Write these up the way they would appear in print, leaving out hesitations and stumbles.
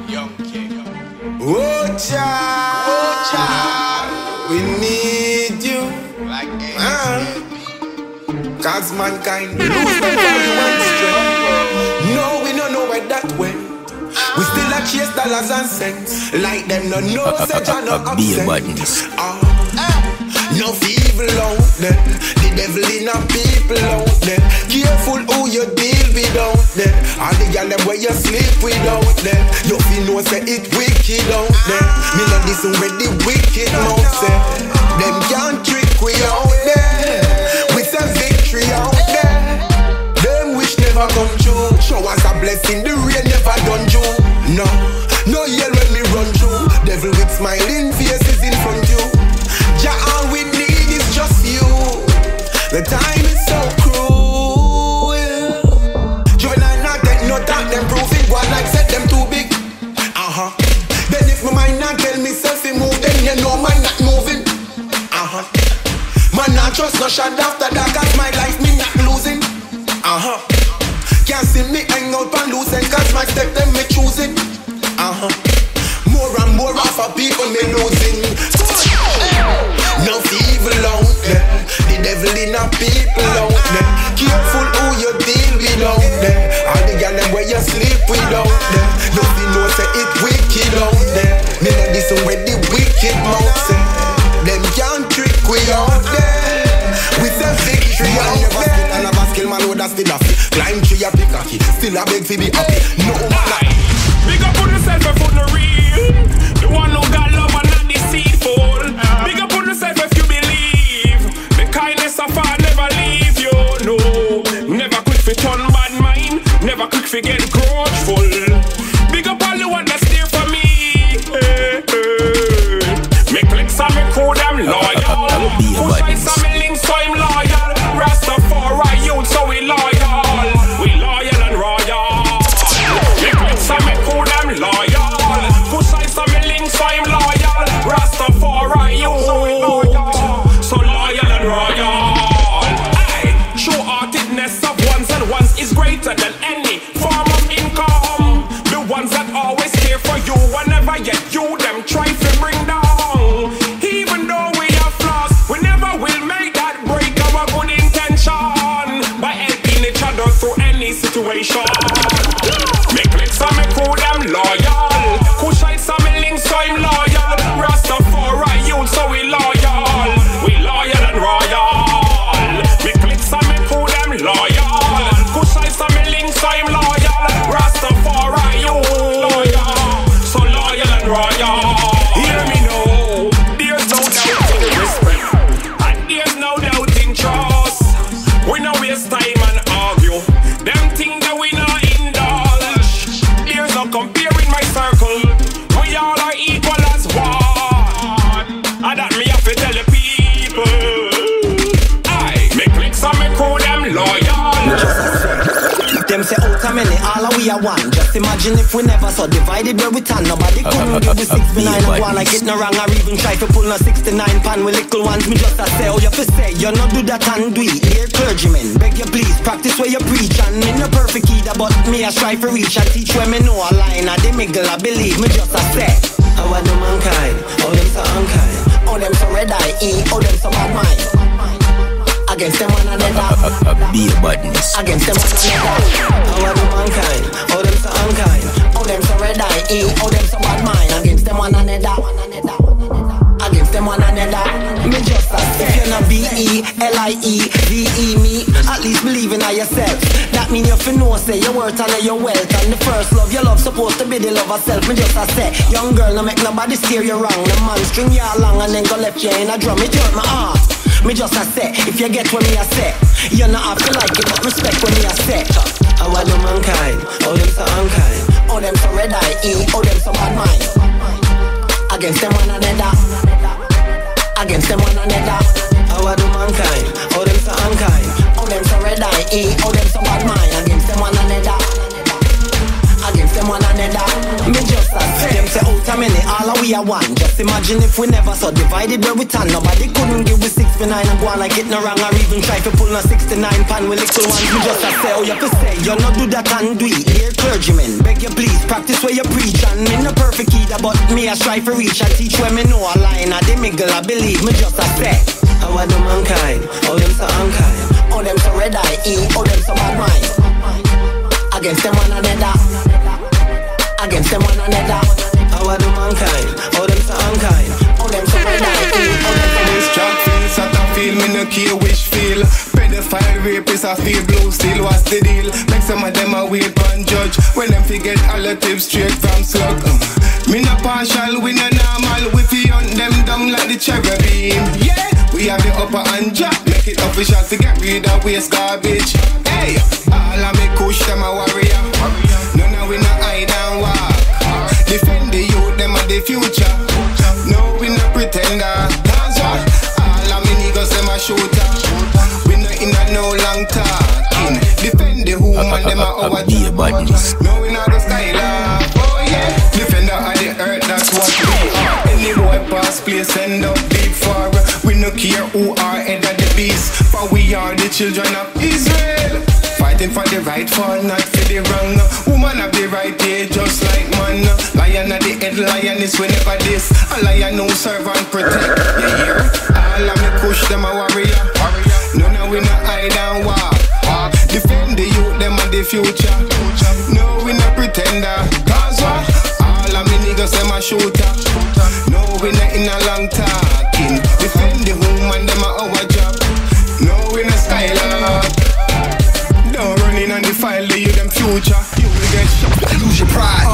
Young king. Oh child, we need you. Like cause mankind lose their value and strength. No, we don't know where that went. We still a chase dollars and cents. Like them no know such a no absent. No evil out there. The devil in a people out there. Careful who you deal with out there. All the gyal them where you sleep without them. You feel no say it wicked out there. Me not listen where the wicked mouth say. Them can't trick we out there. We say victory out there. Them wish never come true. Show us a blessing, the rain never done you. No yell when me run through. Devil with smiling faces in front you. Jah, all we need is just you. The time is so cruel. Juvenile not take no talk, them proving one like said them too big. Then if my mind not tell me self he move, then you know mine not moving. Man not trust no shot after that, cause my life me not losing. Can't see me hang out and losing, cause my step them me choosing. More and more of a people me losing. No evil out there. The devil in a people out there. Careful who you deal with out there. All the gyal them where you sleep without them. You feel no say it wicked out there. Me know this where the wicked mouth say. Them can't trick we out there. We say victory out there. I never skill man would still a fit. Climb tree a pick a key. Still a beg to be happy. No man. Big up on yourself and put the real. The one who got love and not deceitful. Big up on yourself if you believe. The kindness of God never leave you. No, never quick for turn bad mind. Never quick for get grudgeful. Big up all the one that's there for me. Make clicks and me crew them loyal. Push I some links so I'm loyal. Rastafari youth so we loyal. We loyal and royal. Make clicks and me crew them loyal. Push I some links so I'm loyal. Rastafari youth so loyal and royal. True heartedness of ones and ones is greater than any form of income. The ones that always care for you whenever yet you them try to bring down. Even though we have flaws, we never will make that break our good intention by helping each other through any situation. Make clicks and make crew them loyal. Push I some links so I'm loyal. Rastafari youth so we loyal. We loyal and royal. Make clicks and make crew them loyal. Push I some links so I'm loyal. Rastafari youth loyal. So loyal and royal. Hear me now. There's no doubt in respect, and there's no doubt in trust. We no waste time and argue. Them things that we not indulge. There's no comparing my circle. We all are equal as one. And that me have to tell the people. I make clicks and make crew them loyal. Them say out a many, all we are one. Just imagine if we never saw divided where we turn. Nobody couldn't give we 69 and one like it no wrong or even try to pull no 69 pan with little ones. Me just a say, oh you fi say, you no do that and do it. Dear clergymen, beg you please, practice where you preach. And me no perfect either, but me a strive for reach. I teach where me know a line, and they miggle I believe. Me just a say, how I do mankind, oh them so unkind, oh them so red eye, oh them so bad mind. Against them one another. Be a badness. Against them one another. How are the mankind? Oh them so unkind. Oh them so red eye. Oh them so bad mind. Against them one another. Against them one another. Me just a say. If you're not B-E-L-I-E-V-E me, at least believe in yourself. That mean you fi know say your worth and your wealth. And the first love your love supposed to be the love of self. Me just a say, young girl no make nobody steer you wrong. The man string you along and then go left you in a drum. It hurt my heart. Me just a say, if you get what me a say, you not have to like it, but respect what me a say. How are the mankind? Oh them so unkind. Oh them so red eye. Oh them so bad mind. Against them one another. Against them one another. How are the mankind? Oh them so unkind. Oh them so red eye. Oh them so bad mind. Against them one another. Against them one another. Me just a say, them say out a many, all we a one. Just imagine if we never saw divided where we turn. Nobody couldn't give we 6 for 9 and go on like it no wrong. Or even try to pull no 69 pan with little ones. We just a say, oh you have to say, you not do that and do it. Dear clergymen, beg you please, practice where you preach. And me no perfect either, but me I strive for reach. I teach where me know a line, I the mingle, I believe me just a say. How I do mankind, all them so unkind, all them so red eye, all them so bad mind. Against them one another, against them one another. How I do mankind, all them so unkind, all them so red eye, all them so this track feel, sort of feel, me no care which feel. Pedophile, rapist, I feel blue still, what's the deal? Make some of them a wait and judge when them forget all the tips straight from slug. Me no partial, we no normal, we fi hunt them down like the cherubim. Yeah, we have the upper hand job, make it official to get rid of waste garbage. Hey, all of me kush, them a warrior. None of we no hide and walk. Defend the youth, them are the future. No, we no pretender. That's why all of me niggas, them a shooter. We no in a no long talking. Defend the woman, them a our job. No, we not the style of. Oh yeah, defender of the earth, that's what we are. Any boy pass place end up deep for. We no care who are head of the beast, for we are the children of Israel. Fighting for the right, for not for the wrong. Woman have the right age, just like man. Lion at the head, lioness whenever this. A lion no serve and protect. You hear? All of me push them a warrior. None of we no hide and walk. Defend the youth, them are the future. No, we no pretender. Cause what? All of me niggas, them a shooter. No, we not in a long talking. Defend the woman, them a our job. No, we no skylark. Don't run in on the file, leave them future. You will get shot. Lose your pride.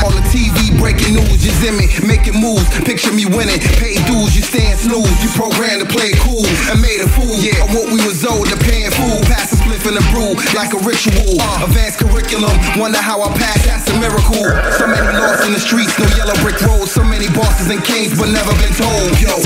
On the TV, breaking news, you in me, making moves. Picture me winning, pay dues, you stand snooze. You programmed to play cool and made a fool. Yeah, of what we was owed, the paying fool. Pass a spliff in the brew like a ritual. Advanced curriculum, wonder how I passed, that's a miracle. So many lost in the streets, no yellow brick roads. So many bosses and kings, but never been told. Yo,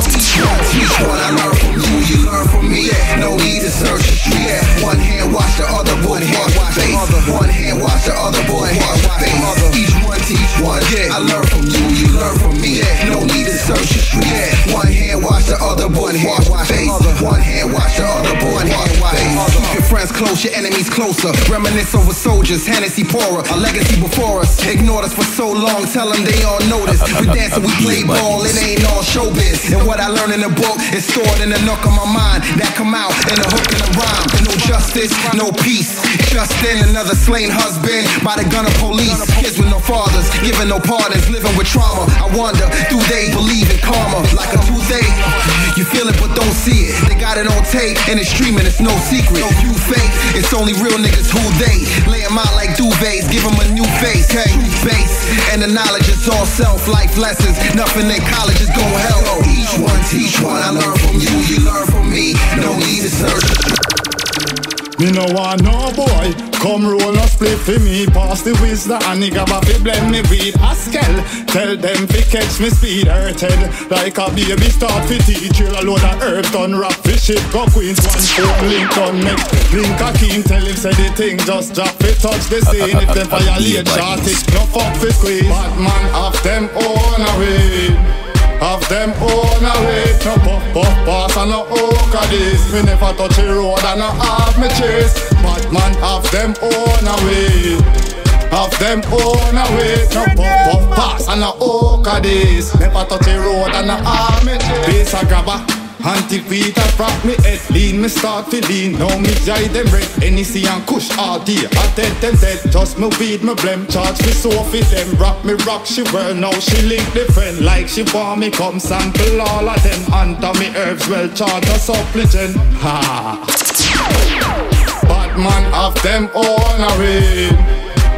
teach one, I learn from you, you learn from me. No need to search the street. One hand wash the other, one hand wash the other. One hand wash the other, one hand wash the other. Each one teach one. Yeah, I learn from you, you learn from me. No need to search the street. One hand wash the other, one hand wash the other. One hand wash the other, one hand wash the other. Keep your friends close, your enemies closer. Reminisce over soldiers, Hennessy poorer, a legacy before us. Ignored us for so long, tell them they all notice. We dance and we play ball, it ain't all showbiz. And what I learned in the book is stored in the nook of my mind. That come out in a hook and a rhyme. No justice, no peace. Just then another slain husband by the gun of police. Kids with no fathers, giving no pardons, living with trauma. I wonder, do they believe in karma? Like a toothache, you feel it but don't see it. They got it on tape and it's streaming, it's no secret. You fake, it's only real niggas who they lay them out like duvets, give them a new face. Hey, base and the knowledge is all self, life lessons. Nothing in college is gon' help. Each one teach one, I learn from you, you learn from me. No need to search. Me no want no boy come roll no split for me. Pass the wisdom and nigga fi blend me weed. Haskell, tell them fi catch me speed. Hurted like a baby start fi teach. You a load of herb done rap fi shit. Go Queens 1 4 link on make link a king. Tell him say the thing just drop fi touch the scene. If them violate shot it no fuck fi squeeze. Bad man have them own away. Have them own away. No puff pass and no oak of this. Me never touch the road and no have me chase. Bad man have them own away. Have them own away. No puff pass and no oak of this. Never touch the road and no have me chase. Base a grabber until Peter frap me head lean, me start to lean. Now me jai them red, NEC and Kush all day. I dead them dead, just me weed me blem. Charge me so for them, rock me rock she well. Now she link the friend like she want me come sample all of them. Under me herbs well charge a supplicant. Ha. Bad man have them own away.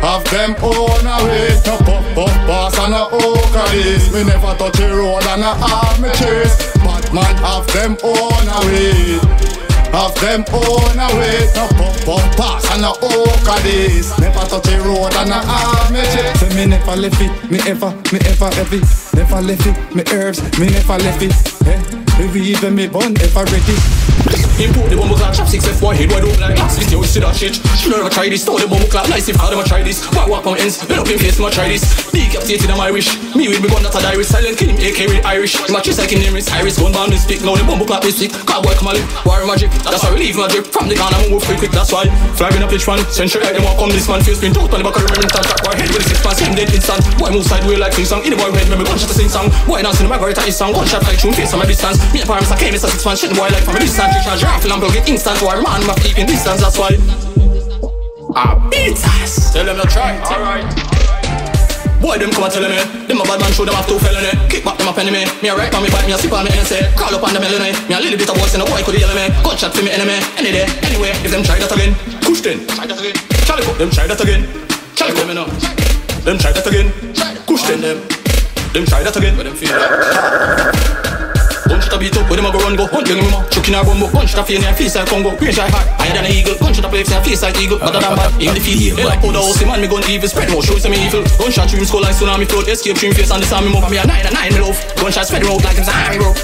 Have them own away. No puff pass and no oak of this. Me never touch the road and no have me chase. Bad man have them own away. Have them own away. No puff pass and no oak of this. Never touch the road and no have me chase. Say me never left it, me ever left it. Never left it, me herbs, me never left it. Hey, me weed when me bun ever ready. Import the bomb clock, chop 6F boy, head wide open like glass. This you see that shit. Should never try this. Stole the bomb clock, nice if I them try this. Why walk on ends? When up in face, I'ma try this. Decapitated on my wish. Me with me gun that a die with silent kill him AK with Irish. My chest like him name is Iris. Gun bomb is stick. Now the bomb clock is stick. Cowboy come a lip. War magic. That's why we leave magic. From the corner move quick. That's why flagging up each one. Century like them walk come this man. Face print out on the back of the remnant. Track war head with the 6 pants. Him dead instant. Boy move sideway like sing song. In the boy head remember gunshot to sing song. Boy dance in the Margarita is song. Gunshot like tune face from a distance. Me and parents I came. It's a 6 pants. Shit the boy like from a distance. Recharge rifle and plug it instant. War man map keeping distance. That's why beat us. Tell them to try. Alright. Boy, them come and tell me. Them a bad man show them have 2 felony. Kick back them up enemy. Me a right on me bite, me a sip on me NSA. Call up on the melody. Me a little bit of voice and a boy could yell me. Gunshot for me enemy. Any day, anyway. If them try that again, push them. Try that again. Charlie them try that again. Charlie them know. Them try that again. Push them. Them try that again. Where them feel like. Gunshot a beat up, where them a go run go. Hunt young mama, chuck in a bumbo. Gunshot a fear near face like Congo. Range like high, higher than an eagle. Gunshot a play near face like eagle. Better than bad, in the field. They like powder house, man, me gun evil. Spread more, show some evil. Gunshot dream skull like tsunami float. Escape dream face and the army move. Me a 9 and 9 me love. Gunshot spread out like him's army bro.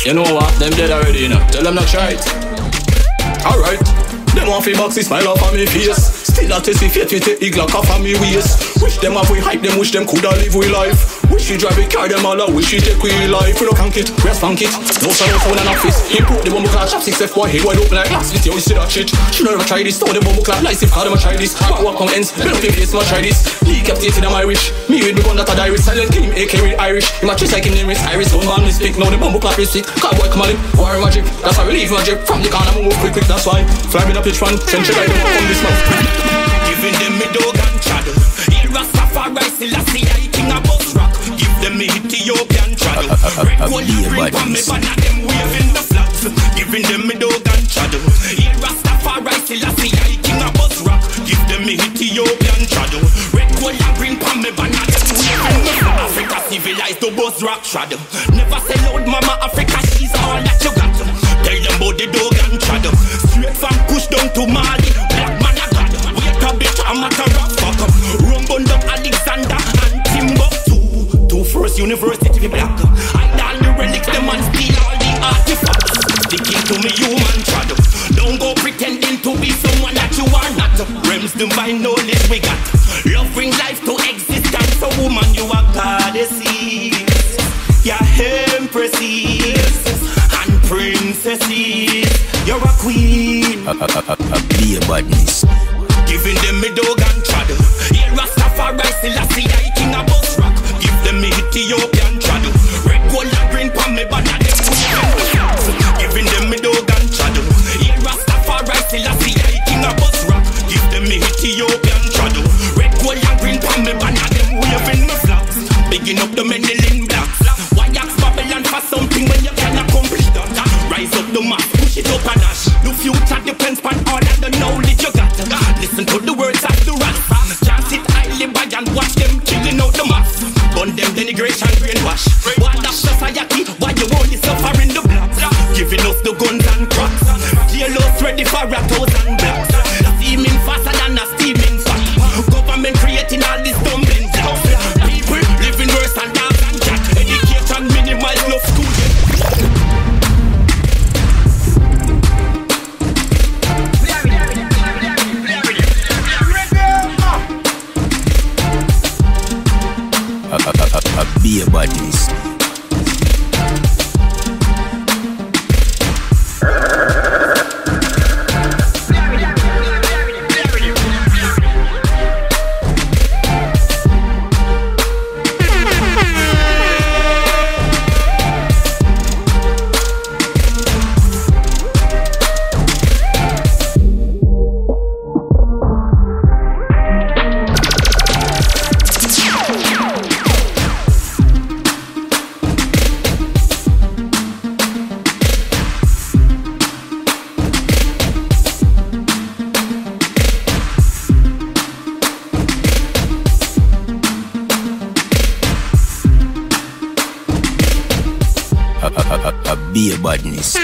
You know what, them dead already, you know. Tell them not try it. Alright. Them want fi box, smile off on me face. Still a test me fate, we take the Glock off on me waist. Wish them have we hype them, wish them coulda live we life. Wish we drive we car them all out, wish we take we life. We no can't it, we a spank it. No sorrow phone and office. Import the bomb clock, chop 6F boy, head wide open like glass. This you see that shit. Should never try this. Stole the bomb clock, nice if I them a try this. Walk on ends, me no pay face, I'ma try this. Decapitated on my wish. Me with me gun that a die with silent kill him AK with Irish. Him a chest like him name is Iris. Gun man is stick. Now the bomb clock is stick. Cowboy come a lip. War magic. That's why we leave magic. From the corner move quick. That's why fly me up each one. Century like them walk on this man. Giving them me dog and shadow. Here Rastafari Selassie I king of bus rock. Give them me Ethiopian shadow. Red gold and green from me banner them waving the flags. Giving them me dog and shadow. Here Rastafari Selassie I king of bus rock. Give them me Ethiopian shadow. Red gold and green from me banner them waving the flags. Africa civilized to bus rock shadow. Never sell out mama Africa, she's all that you got. Tell them about the dog and shadow. Straight from Kush down to Mali. Black man a god. Wait a bit, I'm a fuck up. Rumbun down Alexander and Timbuktu. 2 first university we black. Hide all the relics, them and steal all the artifacts. Sticking to me human shadow. Don't go pretending to be someone that you are not. Rems divine knowledge we got. Love bring life to existence. So woman you are goddesses. Yeah, empresses and princesses. You're a queen. Be a badness. Giving them me dog and shadow. Here Rastafari Selassie I king of bus rock. Give them me Ethiopian shadow. Red gold and green palm me banner them. Giving them me dog and shadow. Here Rastafari Selassie I king of bus rock. Give them me Ethiopian shadow. Red gold and green palm me banner them waving me flags. Bigging up the Menelin blacks. Why ask Babylon for something when you can accomplish that? Rise up the mass, push it up a dash. The future depends on all of the knowledge you got. Listen to the words of the rap. Can't sit idly by and watch them killing out the mass. Gun them denigration brainwash. What that society? Why you only suffering the blacks? Giving us the guns and cracks. Jailhouse ready for rattos and blacks. Steaming faster than a steaming fat. Government creating all these stumbling blocks. People living worse than dogs and cats. Education minimize no school. Be a badness. Be a badness.